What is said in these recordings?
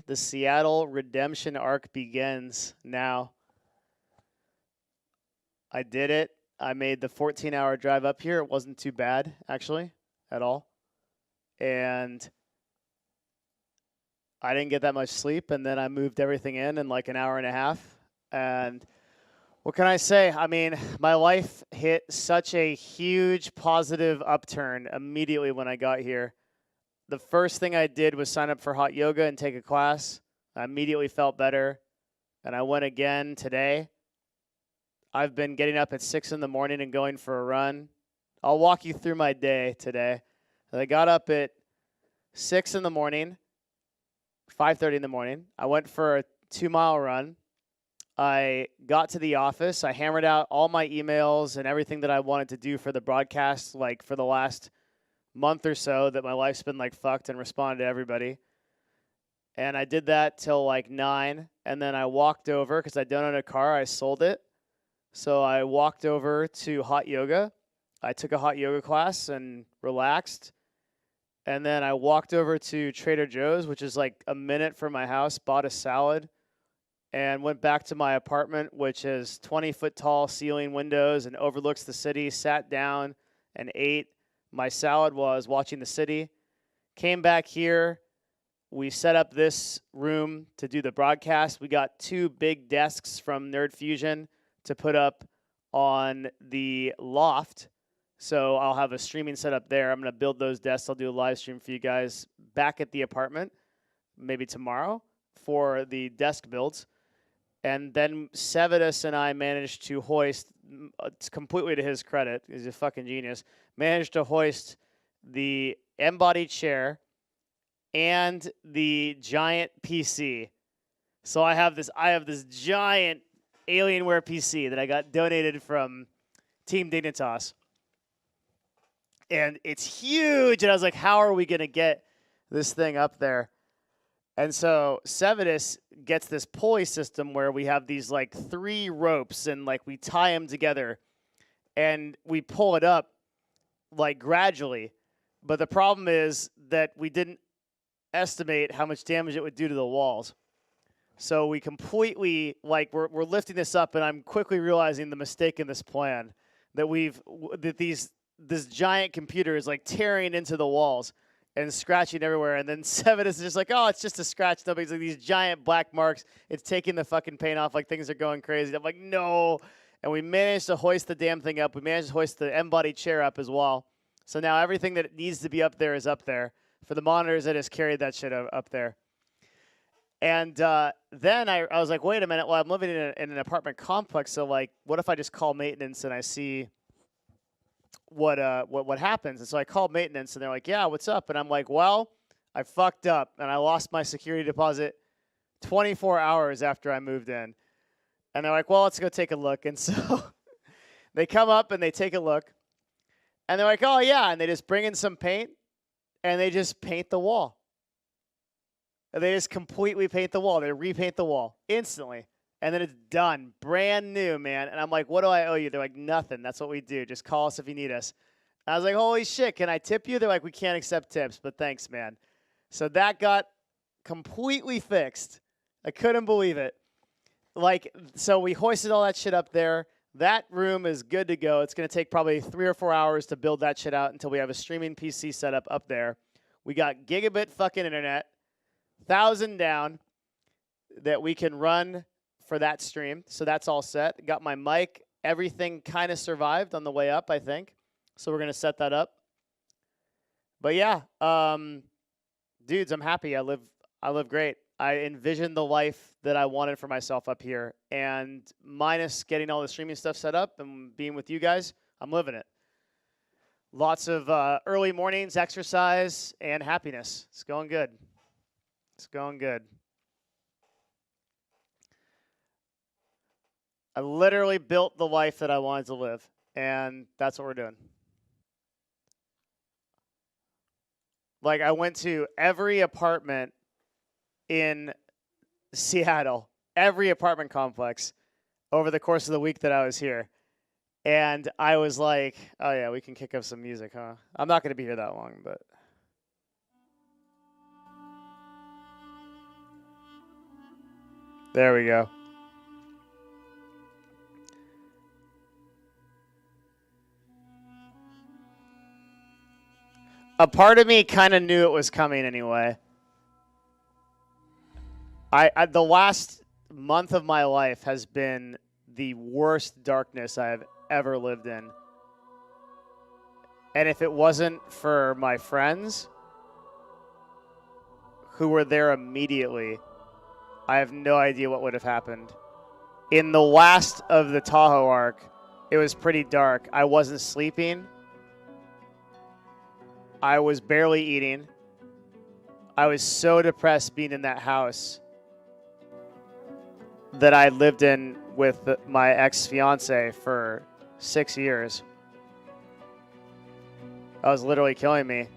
The Seattle redemption arc begins now. I did it. I made the 14-hour drive up here. It wasn't too bad, actually, at all. And I didn't get that much sleep, and then I moved everything in like an hour and a half. And what can I say? I mean, my life hit such a huge positive upturn immediately when I got here. The first thing I did was sign up for hot yoga and take a class. I immediately felt better, and I went again today. I've been getting up at 6 in the morning and going for a run. I'll walk you through my day today. I got up at 6 in the morning, 5:30 in the morning. I went for a 2-mile run. I got to the office. I hammered out all my emails and everything that I wanted to do for the broadcast, like for the last month or so that my life's been like fucked, and responded to everybody. And I did that till like 9, and then I walked over because I don't own a car. I sold it. So I walked over to hot yoga. I took a hot yoga class and relaxed. And then I walked over to Trader Joe's, which is like a minute from my house, bought a salad, and went back to my apartment, which has 20-foot tall ceiling windows and overlooks the city, sat down and ate my salad while I was watching the city. Came back here. We set up this room to do the broadcast. We got 2 big desks from Nerd Fusion to put up on the loft. So I'll have a streaming setup there. I'm going to build those desks. I'll do a live stream for you guys back at the apartment, maybe tomorrow, for the desk builds. And then Sevidus and I managed to hoist, completely to his credit, he's a fucking genius, managed to hoist the embodied chair and the giant PC. So I have this giant Alienware PC that I got donated from Team Dignitas. And it's huge. And I was like, how are we going to get this thing up there? And so Sevidus gets this pulley system where we have these like 3 ropes, and like we tie them together and we pull it up like gradually. But the problem is that we didn't estimate how much damage it would do to the walls. So we completely, like, we're lifting this up, and I'm quickly realizing the mistake in this plan, that this giant computer is like tearing into the walls and scratching everywhere. And then Seven is just like, oh, it's just a scratch. Nobody's like these giant black marks. It's taking the fucking paint off, like things are going crazy. I'm like, no. And we managed to hoist the damn thing up. We managed to hoist the embodied chair up as well. So now everything that needs to be up there is up there. For the monitors, I just carried that shit up there. And then I was like, wait a minute. Well, I'm living in an apartment complex, so like, what if I just call maintenance and I see what happens? And so I called maintenance, and they're like, yeah, what's up? And I'm like, well, I fucked up, and I lost my security deposit 24 hours after I moved in. And they're like, well, let's go take a look. And so they come up and they take a look, and they're like, oh yeah, and they just bring in some paint, and they just paint the wall. And they just completely paint the wall. They repaint the wall instantly. And then it's done. Brand new, man. And I'm like, what do I owe you? They're like, nothing. That's what we do. Just call us if you need us. And I was like, holy shit, can I tip you? They're like, we can't accept tips, but thanks, man. So that got completely fixed. I couldn't believe it. Like, so we hoisted all that shit up there. That room is good to go. It's going to take probably 3 or 4 hours to build that shit out until we have a streaming PC set up there. We got gigabit fucking internet, 1,000 down, that we can run for that stream. So that's all set. Got my mic. Everything kind of survived on the way up, I think. So we're going to set that up. But yeah, dudes, I'm happy. I live great. I envisioned the life that I wanted for myself up here. And minus getting all the streaming stuff set up and being with you guys, I'm living it. Lots of early mornings, exercise, and happiness. It's going good. It's going good. I literally built the life that I wanted to live, and that's what we're doing. Like, I went to every apartment in Seattle, every apartment complex, over the course of the week that I was here. And I was like, oh yeah, we can kick up some music, huh? I'm not going to be here that long, but... There we go. A part of me kind of knew it was coming anyway. The last month of my life has been the worst darkness I've ever lived in. And if it wasn't for my friends who were there immediately, I have no idea what would have happened. In the last of the Tahoe arc, it was pretty dark. I wasn't sleeping. I was barely eating. I was so depressed being in that house that I lived in with my ex-fiance for 6 years. That was literally killing me.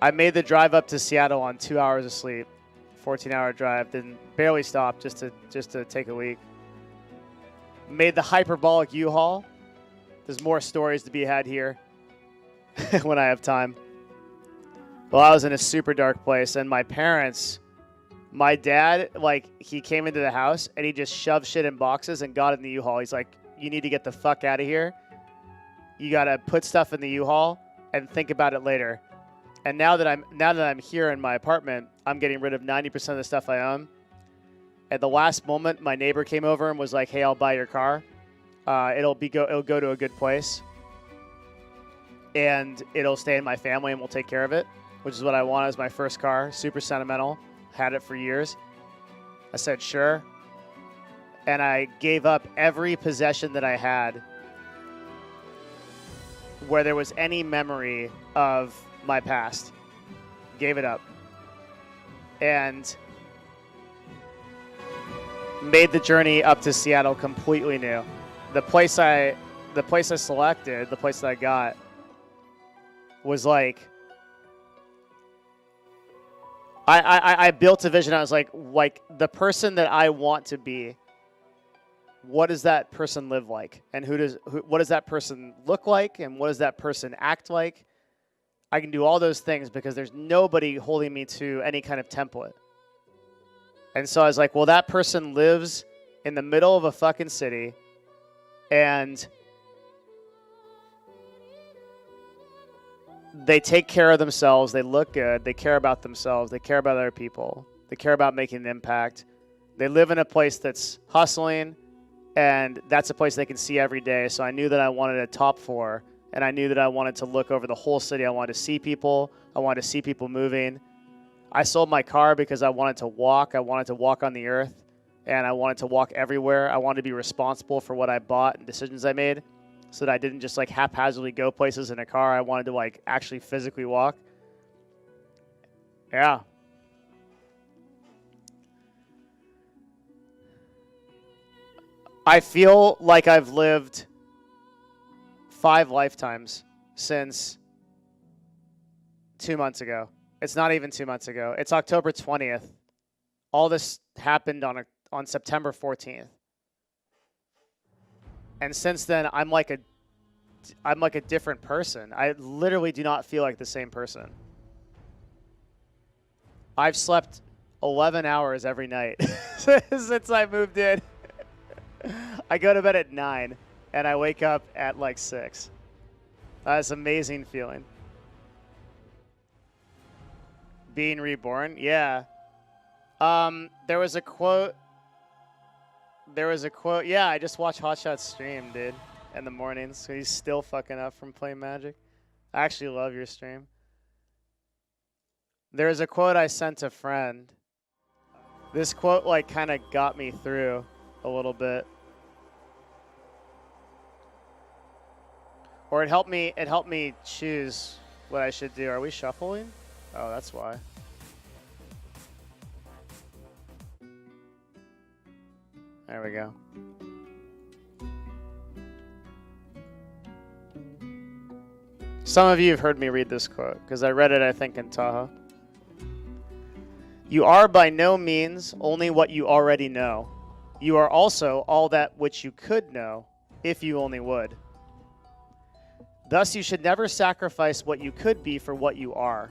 I made the drive up to Seattle on 2 hours of sleep, 14-hour drive. Didn't barely stop just to take a leak. Made the hyperbolic U-Haul. There's more stories to be had here when I have time. Well, I was in a super dark place, and my parents, my dad, like, he came into the house and he just shoved shit in boxes and got in the U-Haul. He's like, "You need to get the fuck out of here. You gotta put stuff in the U-Haul and think about it later." And now that I'm here in my apartment, I'm getting rid of 90% of the stuff I own. At the last moment, my neighbor came over and was like, "Hey, I'll buy your car. It'll go to a good place, and it'll stay in my family, and we'll take care of it," which is what I want as my first car. Super sentimental. Had it for years. I said, sure. And I gave up every possession that I had where there was any memory of my past. Gave it up. And made the journey up to Seattle completely new. The place I selected, the place that I got, was like, I built a vision. I was like the person that I want to be, what does that person live like? And what does that person look like? And what does that person act like? I can do all those things because there's nobody holding me to any kind of template. And so I was like, well, that person lives in the middle of a fucking city, and they take care of themselves. They look good. They care about themselves. They care about other people. They care about making an impact. They live in a place that's hustling, and that's a place they can see every day. So I knew that I wanted a top 4, and I knew that I wanted to look over the whole city. I wanted to see people. I wanted to see people moving. I sold my car because I wanted to walk. I wanted to walk on the earth, and I wanted to walk everywhere. I wanted to be responsible for what I bought and decisions I made, so that I didn't just like haphazardly go places in a car. I wanted to like actually physically walk. Yeah. I feel like I've lived 5 lifetimes since 2 months ago. It's not even 2 months ago. It's October 20th. All this happened on September 14th. And since then, I'm like a different person. I literally do not feel like the same person. I've slept 11 hours every night since I moved in. I go to bed at 9, and I wake up at like 6. That's an amazing feeling. Being reborn, yeah. There was a quote. Yeah, I just watched Hotshot's stream, dude, in the mornings. So he's still fucking up from playing Magic. I actually love your stream. There was a quote I sent a friend. This quote like kind of got me through a little bit. Or it helped me choose what I should do. Are we shuffling? Oh, that's why. There we go. Some of you have heard me read this quote because I read it, I think, in Tahoe. You are by no means only what you already know. You are also all that which you could know if you only would. Thus, you should never sacrifice what you could be for what you are.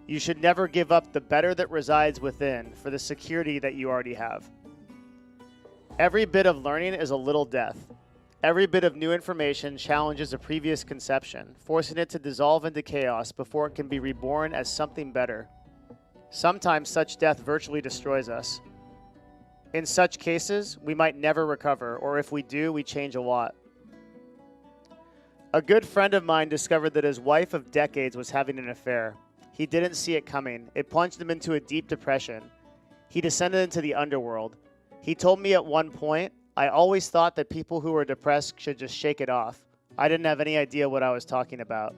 You should never give up the better that resides within for the security that you already have. Every bit of learning is a little death. Every bit of new information challenges a previous conception, forcing it to dissolve into chaos before it can be reborn as something better. Sometimes such death virtually destroys us. In such cases, we might never recover, or if we do, we change a lot. A good friend of mine discovered that his wife of decades was having an affair. He didn't see it coming. It plunged him into a deep depression. He descended into the underworld. He told me at one point, I always thought that people who were depressed should just shake it off. I didn't have any idea what I was talking about.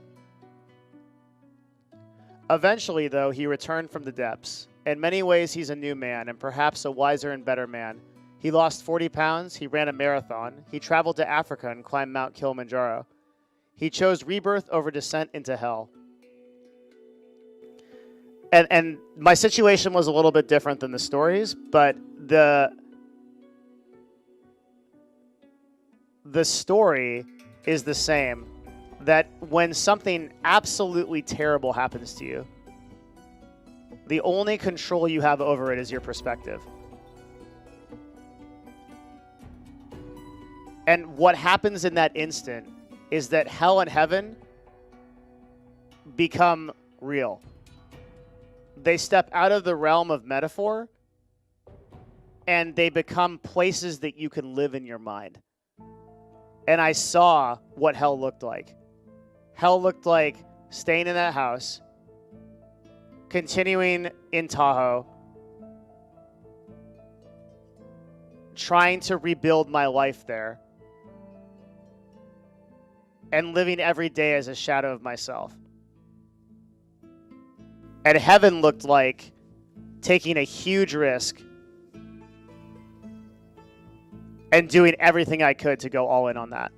Eventually, though, he returned from the depths. In many ways, he's a new man, and perhaps a wiser and better man. He lost 40 pounds, he ran a marathon, he traveled to Africa and climbed Mount Kilimanjaro. He chose rebirth over descent into hell. And my situation was a little bit different than the stories, but the story is the same. That when something absolutely terrible happens to you, the only control you have over it is your perspective. And what happens in that instant is that hell and heaven become real. They step out of the realm of metaphor and they become places that you can live in your mind. And I saw what hell looked like. Hell looked like staying in that house, continuing in Tahoe, trying to rebuild my life there, and living every day as a shadow of myself. And heaven looked like taking a huge risk and doing everything I could to go all in on that.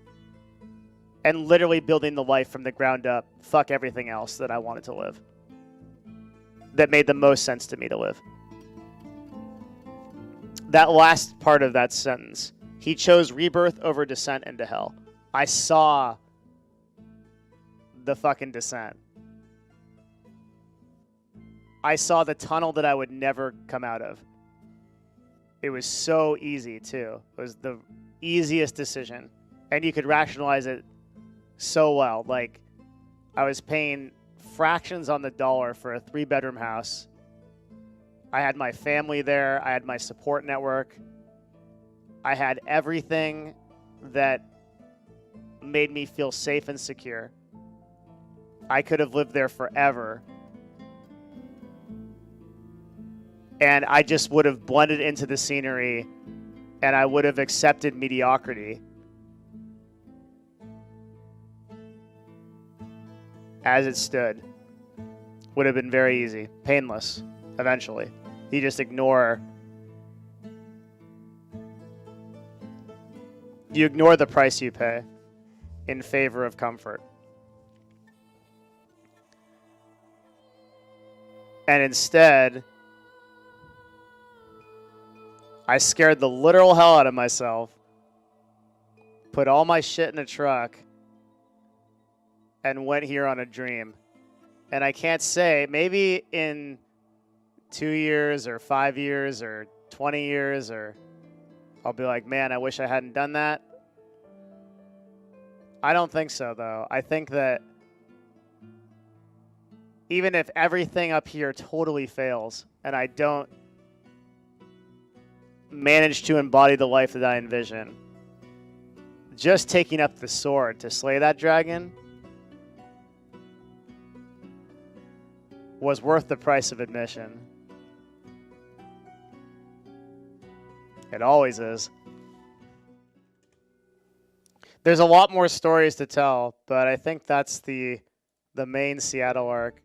And literally building the life from the ground up, fuck everything else that I wanted to live. That made the most sense to me to live. That last part of that sentence, he chose rebirth over descent into hell. I saw the fucking descent. I saw the tunnel that I would never come out of. It was so easy, too. It was the easiest decision. And you could rationalize it so well. Like, I was paying fractions on the dollar for a 3-bedroom house. I had my family there. I had my support network. I had everything that made me feel safe and secure. I could have lived there forever. And I just would have blended into the scenery and I would have accepted mediocrity as it stood. Would have been very easy, painless, eventually. You just ignore the price you pay in favor of comfort. And instead, I scared the literal hell out of myself, put all my shit in a truck, and went here on a dream. And I can't say, maybe in 2 years or 5 years or 20 years, or I'll be like, man, I wish I hadn't done that. I don't think so, though. I think that even if everything up here totally fails and I don't manage to embody the life that I envision, just taking up the sword to slay that dragon was worth the price of admission. It always is. There's a lot more stories to tell, but I think that's the main Seattle arc.